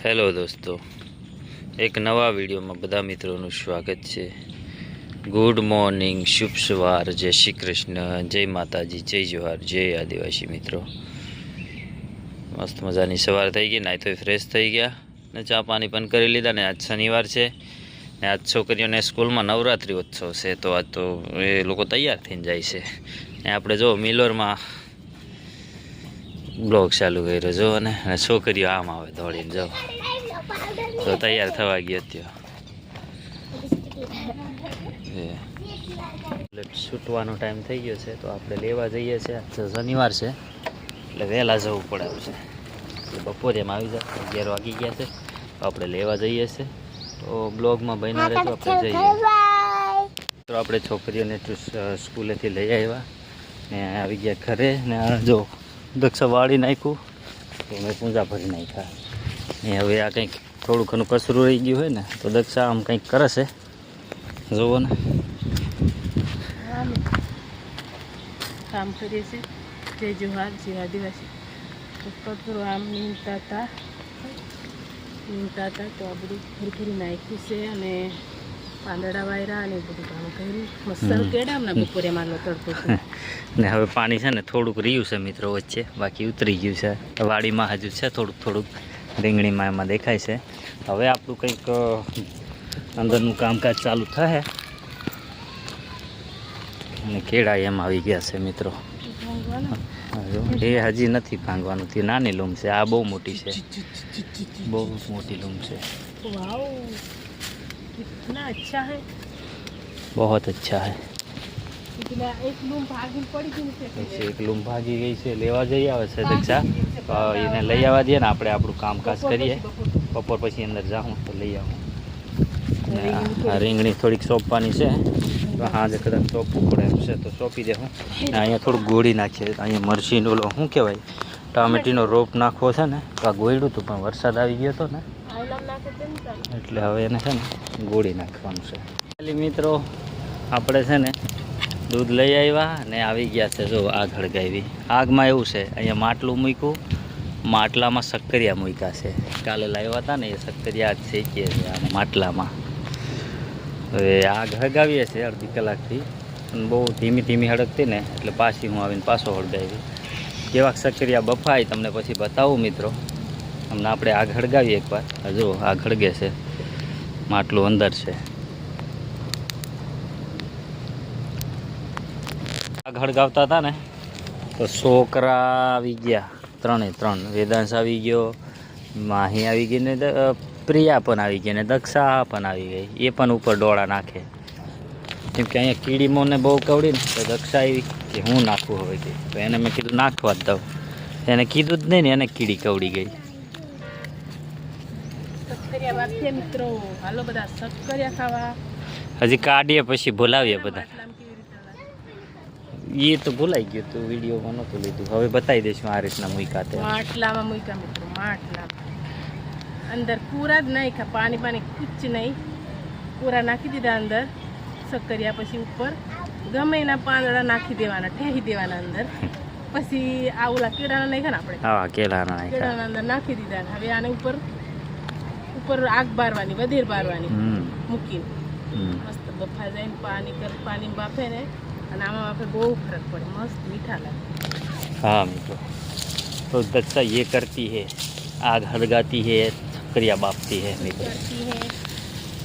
Hello દોસ્તો, એક નવા વિડીયોમાં બધા મિત્રોનું સ્વાગત છે। ગુડ મોર્નિંગ, શુભ સવાર, જય શ્રી કૃષ્ણ, જય માતાજી, જય જોહાર, જય આદિવાસી મિત્રો। મસ્ત મજાની સવાર થઈ ગઈ, નાહી તો ફ્રેશ થઈ ગયા ને ચા પાણી પણ કરી લીધા ને આજ શનિવાર છે ને આજ છોકરીઓને સ્કૂલમાં નવરાત્રિ ઉત્સવ છે તો આજ તો એ લોકો તૈયાર થઈને જાય છે ને આપણે જો મિલોરમાં બ્લોગ ચાલુ કર્યો જો અને છોકરીઓ આમ આવે દોડીને જાઓ તો તૈયાર થવા ગયો ત્યાં છૂટવાનો ટાઈમ થઈ ગયો છે તો આપણે લેવા જઈએ છીએ। આજ શનિવાર છે એટલે વહેલા જવું પડે છે એટલે બપોરે એમ આવી જાય 11 વાગી ગયા છે તો આપણે લેવા જઈએ છીએ। તો બ્લોગમાં બન્યા રહેજો, આપણે જઈએ તો આપણે છોકરીઓને સ્કૂલેથી લઈ આવ્યા ને આવી ગયા ઘરે ને જો દક્ષા વાળી નાખ્યું તો મેં પૂંજા ભરી નાખ્યા ને હવે આ કંઈક થોડું ઘણું કચરું રહી ગયું હોય ને તો દક્ષા આમ કંઈક કરે છે, જુઓ ને કામ કરીએ છીએ। જય જોહાર, જય આદિવાસી। તો કચરો આમ નીમતા હતા તો આ બધું ફરી નાખ્યું છે અને પાંદડા વાયરા અને બધું કામ કર્યું મસાલો કેડા હમણાં બપોરે મારલો તડકો છે ને હવે પાણી છે ને થોડુંક રહ્યું છે મિત્રો વચ્ચે, બાકી ઉતરી ગયું છે વાડીમાં હજુ છે થોડુંક રીંગણીમાં એમાં દેખાય છે। હવે આપણું કંઈક અંદરનું કામકાજ ચાલુ થાય અને કેળા એમ આવી ગયા છે મિત્રો। એ હજી નથી ભાંગવાનું, તે નાની લૂમ છે, આ બહુ મોટી છે, બહુ મોટી લૂમ છે। वाओ कितना अच्छा है, बहुत अच्छा है। कितना एक लूम भागी पड़ी गई છે એક લૂમ ભાગી ગઈ છે, લેવા જઈ આવે છે દક્ષા તો એને લઈ આવવા દઈએ ને આપણે આપણું કામકાજ કરીએ। બપોર પછી અંદર જાઉં તો લઈ આવું। રીંગણી થોડીક સોંપવાની છે તો હાજે કદાચ સોંપવું પડે એમ છે તો સોંપી દે હું ને અહીંયા થોડુંક ગોળી નાખીએ। અહીંયા મરચીનો ઓલો શું કહેવાય ટામેટીનો રોપ નાખવો છે ને તો આ ગોળ્યું હતું પણ વરસાદ આવી ગયો હતો ને એટલે હવે એને છે ને ગોળી નાખવાનું છે। એટલે મિત્રો આપણે છે ને દૂધ લઈ આવ્યા ને આવી ગયા છે જો આગ હળગાવી। આગમાં એવું છે અહીંયા માટલું મૂક્યું, માટલામાં શક્કરિયા મૂક્યા છે, કાલે લાવ્યા હતા ને એ શક્કરિયા શેકીએ છે આ માટલામાં। હવે આગ હળગાવીએ છીએ અડધી કલાકથી પણ બહુ ધીમી હળગતી ને એટલે પાછી હું આવીને પાછો હળગાવી। કેવાક શક્કરિયા બફાય તમને પછી બતાવું મિત્રો। અમને આપણે આગ હળગાવીએ એકવાર, જો આગ હળગે છે, માટલું અંદર છે। આગ હળગાવતા હતા ને તો છોકરા આવી ગયા, 3 વેદાંશ આવી ગયો, માહી આવી ગઈ ને પ્રિયા પણ આવી ગઈ ને દક્ષા પણ આવી ગઈ, એ પણ ઉપર ડોળા નાખે કેમ કે અહીંયા કીડીમોને બહુ કવડી ને તો દક્ષા આવી કે હું નાખવું હવે કે તો એને મેં કીધું નાખવા જ દઉં, એને કીધું જ નહીં ને એને કીડી કવડી ગઈ। સક્કરિયા વાગ્યા મિત્રો, હાલો બધા સક્કરિયા ખાવા। હજી કાઢીએ પછી બોલાવીએ બધા, એ તો ભૂલાઈ ગયું તું વિડીયોમાં નહોતું લીધું, હવે બતાવી દઈશું આ રીતના મૂક્યા તે માટલામાં મૂક્યા મિત્રો, માટલા અંદર પૂરા જ નાખ્યા, પાણી કુછ નહીં, પૂરા નાખી દીધા અંદર સક્કરિયા। પછી ઉપર ગમે એના પાંદડા નાખી દેવાના, ઠેહી દેવાના અંદર। પછી આ ઓલા કેળાના નાખ્યા ને આપણે, હા કેળાના અંદર નાખી દીધા। હવે આને ઉપર આગ બારવાની, વધેર બારવાની મૂકીને મસ્ત બફા જાય ને પાણી બાફે ને અને આમાં આપણે બહુ ફરક પડે, મસ્ત મીઠા લાગે। हाँ मित्रों, तो दक्षा ये करती है, आग हड़गाती है, शक्करिया बापती है मित्रों।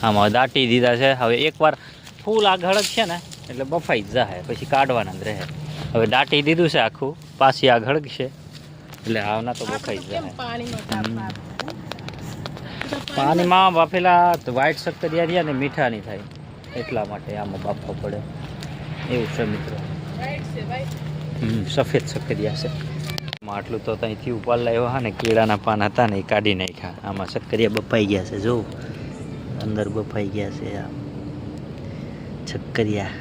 આમાં દાટી દીધા છે, હવે એકવાર ફૂલ આગ હળગશે ને એટલે બફાઈ જ જાય, પછી કાઢવાના જ રહે। હવે દાટી દીધું છે આખું, પાછી આગ હળગશે એટલે આવના તો બફાઈ જ જાય। પાણીમાં બાફેલા વ્હાઈટ શક્કરિયા રહ્યા ને મીઠા નહીં થાય એટલા માટે આમાં બાફવા પડે એવું છે મિત્રો। સફેદ શક્કરિયા છે। માટલું તો ત્યાંથી ઉપાડ લાવ્યો હા ને કેળાના પાન હતા ને એ કાઢી નાખ્યા। આમાં શક્કરિયા બફાઈ ગયા છે, જો અંદર બફાઈ ગયા છે આ શક્કરિયા।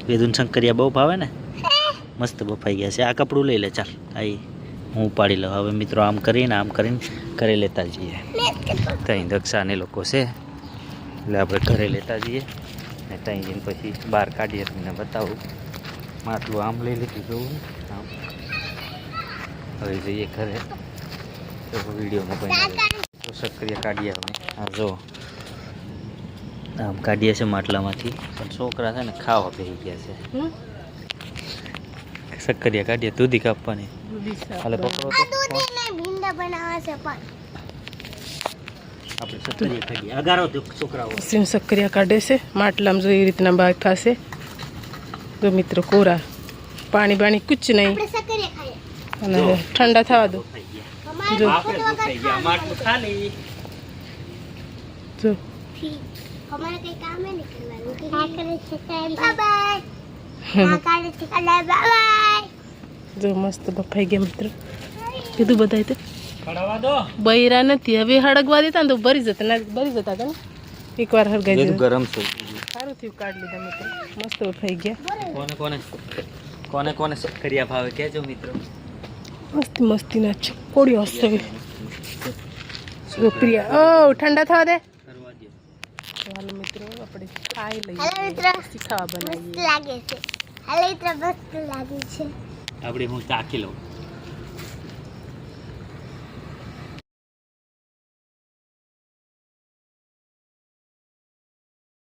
વેદુન શક્કરિયા બહુ ભાવે ને, મસ્ત બફાઈ ગયા છે। આ કપડું લઈ લે, ચાલ આઈ હું ઉપાડી લઉં। હવે મિત્રો આમ કરીને ઘરે લેતા જઈએ। ત્યાં દક્ષાને લોકો છે એટલે આપણે ઘરે લેતા જઈએ ને ત્યાં જઈને પછી બહાર કાઢીએ તમને બતાવું। માટલું આમ લઈ લીધું જોવું આમ, હવે જઈએ ઘરે તો વિડીયોમાં બની સક્કરિયા કાઢીએ હવે આ જો આમ કાઢીએ છે માટલામાંથી પણ છોકરા છે ને ખાવા બેસી ગયા હમ? છે સક્કરિયા કાઢીએ દૂધી કાપવાની દૂધી સાફ હાલે પકડો તો આપણે સક્કરિયા કાઢીએ અગારો તો છોકરાઓ સિમ સક્કરિયા કાઢે છે માટલામાં જો એવી રીતના બાફા છે જો મિત્રો કોરા પાણી બાણી કુછ નહીં અને ઠંડા થવા દો જો માટલું ખાલી જો हमारा कहीं काम है निकलवाने के बाय बाय बाय बाय જો મસ્ત બફાઈ ગયા મિત્રો કીધું બધાય તો ખડાવા દો બૈરા નથી હવે હળગવા દેતા ને તો ભરી જતા હતા ને એકવાર હળગાઈ બધું દીધું ગરમ છે સારું થયું કાઢી લીધા મિત્રો મસ્ત બફાઈ ગયા કોને સક્કરિયા ભાવે કહેજો મિત્રો મસ્તી મસ્તીના છકોડીઓ હશે પ્રિયા ઓ ઠંડા થવા દે કરવા દો ચાલો મિત્રો આપણે ખાઈ લઈએ હેલો મિત્રો પછી ખાવા मस्त બનાવીએ लागे છે હેલો મિત્રો મસ્ત લાગે છે આપણે હું ચાખી લઉં